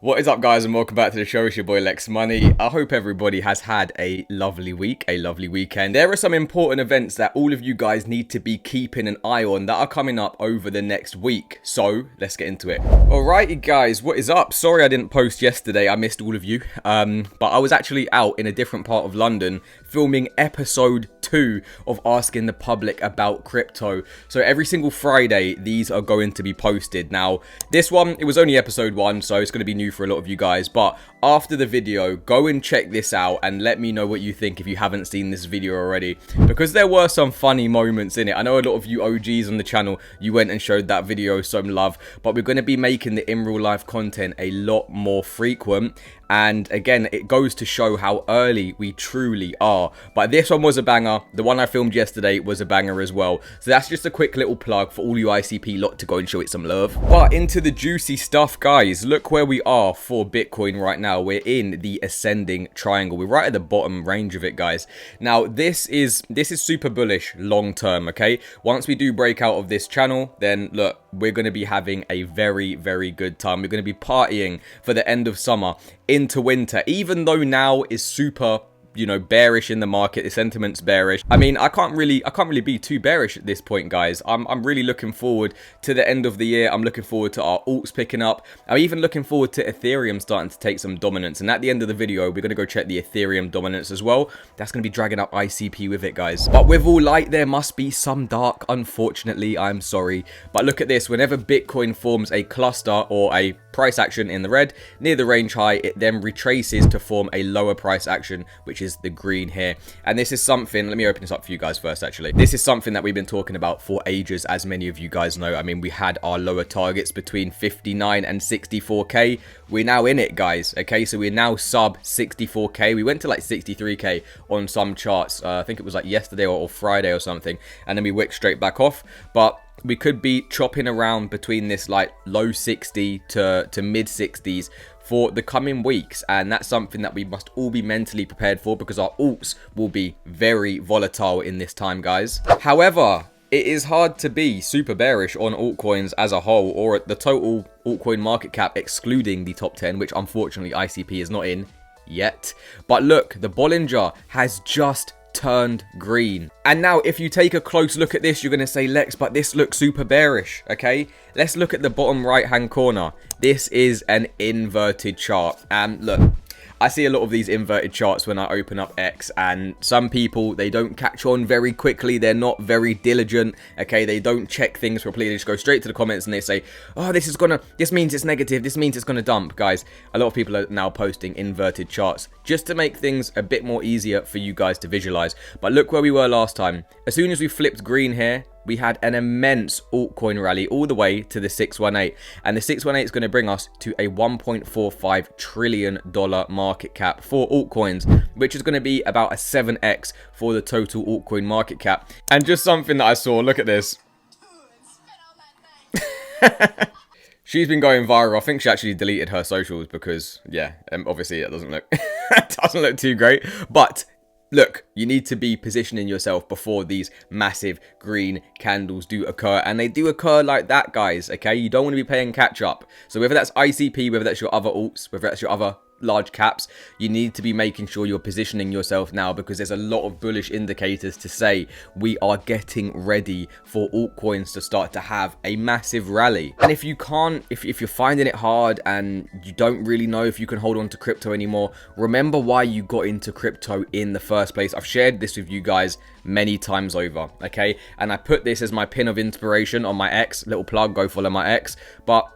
What is up, guys, and welcome back to the show. It's your boy Lex Money. I hope everybody has had a lovely week, a lovely weekend. There are some important events that all of you guys need to be keeping an eye on that are coming up over the next week. So let's get into it. Alrighty, guys, what is up? Sorry I didn't post yesterday. I missed all of you. But I was actually out in a different part of London filming episode 2 of Asking the Public About Crypto. So every single Friday, these are going to be posted. Now, this one, it was only episode 1, so it's going to be new for a lot of you guys. But after the video, go and check this out and let me know what you think if you haven't seen this video already, because there were some funny moments in it. I know a lot of you OGs on the channel, you went and showed that video some love, but we're going to be making the in real life content a lot more frequent. And again, it goes to show how early we truly are. But this one was a banger. The one I filmed yesterday was a banger as well. So that's just a quick little plug for all you ICP lot to go and show it some love. But into the juicy stuff, guys. Look where we are for Bitcoin right now. We're in the ascending triangle. We're right at the bottom range of it, guys. Now, this is super bullish long term, okay? Once we do break out of this channel, then look, we're going to be having a very, very good time. We're going to be partying for the end of summer into winter, even though now is super, you know, bearish in the market. The sentiment's bearish. I mean, I can't really be too bearish at this point, guys. I'm really looking forward to the end of the year. I'm looking forward to our alts picking up. I'm even looking forward to Ethereum starting to take some dominance. And at the end of the video, we're going to go check the Ethereum dominance as well. That's going to be dragging up ICP with it, guys. But with all light, there must be some dark, unfortunately. I'm sorry. But look at this. Whenever Bitcoin forms a cluster or a price action in the red near the range high, it then retraces to form a lower price action, which is the green here. And this is something, let me open this up for you guys first, actually. This is something that we've been talking about for ages, as many of you guys know. I mean, we had our lower targets between 59 and 64k. We're now in it, guys. Okay, so we're now sub 64k. We went to like 63k on some charts. I think it was like yesterday or Friday or something, and then we wicked straight back off. But we could be chopping around between this like low 60 to mid 60s for the coming weeks, and that's something that we must all be mentally prepared for, because our alts will be very volatile in this time, guys. However, it is hard to be super bearish on altcoins as a whole, or the total altcoin market cap excluding the top 10, which unfortunately ICP is not in yet. But look, the Bollinger has just turned green. And now if you take a close look at this, you're going to say, Lex, but this looks super bearish. Okay, let's look at the bottom right hand corner. This is an inverted chart, and look, I see a lot of these inverted charts when I open up X, and some people, they don't catch on very quickly. They're not very diligent, okay? They don't check things properly. They just go straight to the comments and they say, oh, this means it's negative. This means it's gonna dump. Guys, a lot of people are now posting inverted charts just to make things a bit more easier for you guys to visualize. But look where we were last time. As soon as we flipped green here, we had an immense altcoin rally all the way to the 618, and the 618 is going to bring us to a $1.45 trillion market cap for altcoins, which is going to be about a 7x for the total altcoin market cap. And just something that I saw, look at this. She's been going viral. I think she actually deleted her socials because, yeah, obviously it doesn't look it doesn't look too great. But look, you need to be positioning yourself before these massive green candles do occur. And they do occur like that, guys, okay? You don't want to be playing catch up. So whether that's ICP, whether that's your other alts, whether that's your other large caps, you need to be making sure you're positioning yourself now, because there's a lot of bullish indicators to say we are getting ready for altcoins to start to have a massive rally. And if you can't, if you're finding it hard and you don't really know if you can hold on to crypto anymore, remember why you got into crypto in the first place. I've shared this with you guys many times over, okay? And I put this as my pin of inspiration on my X. Little plug, go follow my X. But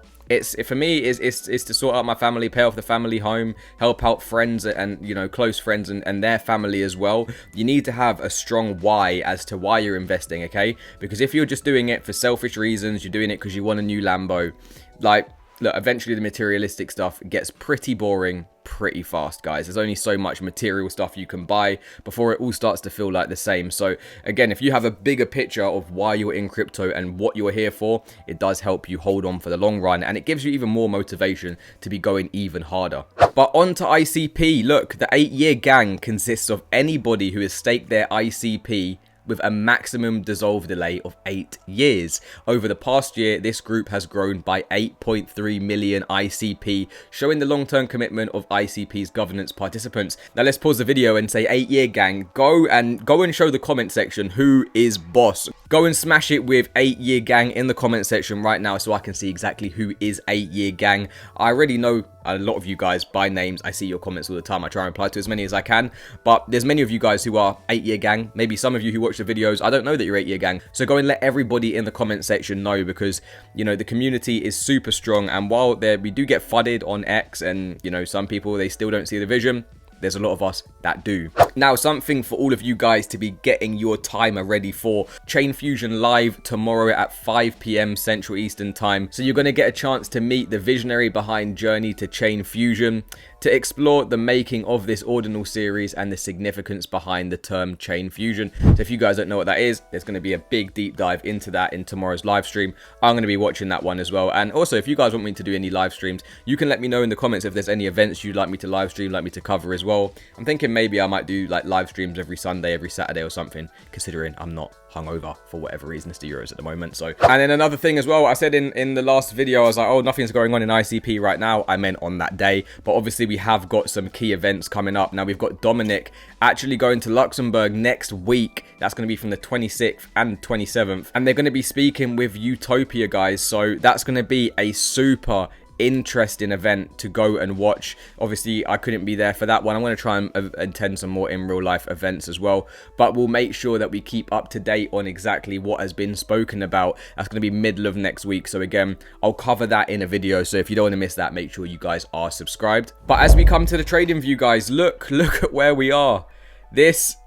for me it's to sort out my family, pay off the family home, help out friends and, you know, close friends and their family as well. You need to have a strong why as to why you're investing, okay? Because if you're just doing it for selfish reasons, you're doing it because you want a new Lambo, like, look, eventually the materialistic stuff gets pretty boring pretty fast, guys. There's only so much material stuff you can buy before it all starts to feel like the same. So again, if you have a bigger picture of why you're in crypto and what you're here for, it does help you hold on for the long run, and it gives you even more motivation to be going even harder. But on to ICP. Look, the 8-year gang consists of anybody who has staked their ICP with a maximum dissolve delay of 8 years. Over the past year, this group has grown by 8.3 million ICP, showing the long-term commitment of ICP's governance participants. Now let's pause the video and say 8-year gang, go and show the comment section who is boss. Go and smash it with 8-year gang in the comment section right now so I can see exactly who is 8-year gang. I already know a lot of you guys by names. I see your comments all the time. I try and reply to as many as I can, but there's many of you guys who are 8-year gang. Maybe some of you who watch the videos, I don't know that you're 8-year gang. So go and let everybody in the comment section know, because, you know, the community is super strong. And while we do get fudded on X, and, you know, some people, they still don't see the vision, there's a lot of us that do. Now, something for all of you guys to be getting your timer ready for: Chain Fusion live tomorrow at 5 PM Central Eastern Time. So you're going to get a chance to meet the visionary behind Journey to Chain Fusion, to explore the making of this ordinal series and the significance behind the term Chain Fusion. So if you guys don't know what that is, there's going to be a big deep dive into that in tomorrow's live stream. I'm going to be watching that one as well. And also, if you guys want me to do any live streams, you can let me know in the comments if there's any events you'd like me to live stream, like me to cover as well. I'm thinking maybe I might do like live streams every Sunday, every Saturday or something, considering I'm not hungover for whatever reason. It's the Euros at the moment. So, and then another thing as well, I said in the last video, I was like, oh, nothing's going on in ICP right now. I meant on that day, but obviously we have got some key events coming up. Now we've got Dominic actually going to Luxembourg next week. That's going to be from the 26th and 27th, and they're going to be speaking with Utopia guys. So that's going to be a super interesting event to go and watch. Obviously I couldn't be there for that one. I'm going to try and attend some more in real life events as well, but we'll make sure that we keep up to date on exactly what has been spoken about. That's going to be middle of next week, so again, I'll cover that in a video. So if you don't want to miss that, make sure you guys are subscribed. But as we come to the trading view, guys, look at where we are. This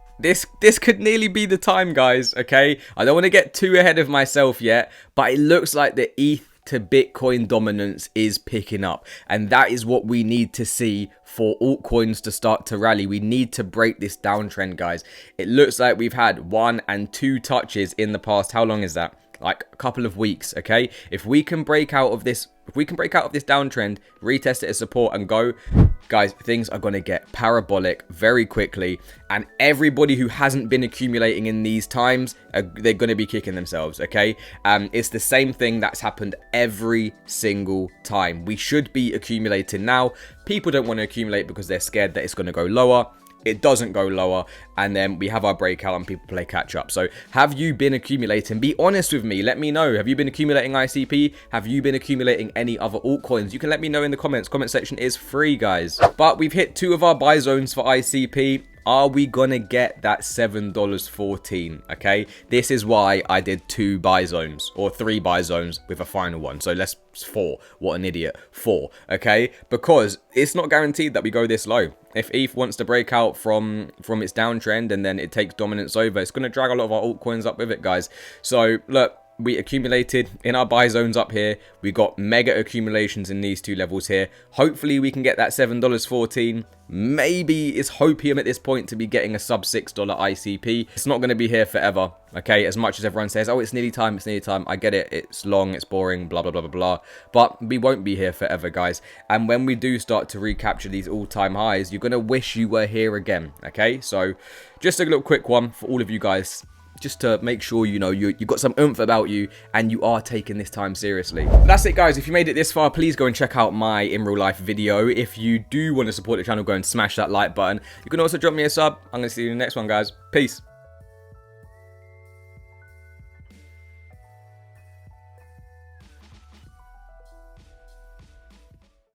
could nearly be the time, guys. Okay, I don't want to get too ahead of myself yet, but it looks like the ETH to Bitcoin dominance is picking up, and that is what we need to see for altcoins to start to rally. We need to break this downtrend, guys. It looks like we've had 1 and 2 touches in the past. How long is that? Like a couple of weeks. Okay, if we can break out of this downtrend, retest it as support and go, guys, things are going to get parabolic very quickly, and everybody who hasn't been accumulating in these times, they're going to be kicking themselves. Okay, it's the same thing that's happened every single time. We should be accumulating now. People don't want to accumulate because they're scared that it's going to go lower. It doesn't go lower, and then we have our breakout and people play catch up. So have you been accumulating? Be honest with me. Let me know. Have you been accumulating ICP? Have you been accumulating any other altcoins? You can let me know in the comments. Comment section is free, guys. But we've hit 2 of our buy zones for ICP. Are we gonna get that $7.14? Okay, this is why I did 2 buy zones, or 3 buy zones with a final one. So let's 4. What an idiot. 4. Okay, because it's not guaranteed that we go this low. If ETH wants to break out from its downtrend and then it takes dominance over, it's gonna drag a lot of our altcoins up with it, guys. So look, we accumulated in our buy zones up here. We got mega accumulations in these 2 levels here. Hopefully we can get that $7.14. Maybe it's hopium at this point to be getting a sub $6 ICP. It's not going to be here forever. Okay, as much as everyone says, oh, it's nearly time, it's nearly time. I get it, it's long, it's boring, blah, blah, blah, blah, blah. But we won't be here forever, guys. And when we do start to recapture these all-time highs, you're going to wish you were here again. Okay, so just a little quick one for all of you guys, just to make sure you know you got some oomph about you and you are taking this time seriously. That's it, guys. If you made it this far, please go and check out my in real life video. If you do want to support the channel, go and smash that like button. You can also drop me a sub. I'm gonna see you in the next one, guys. Peace.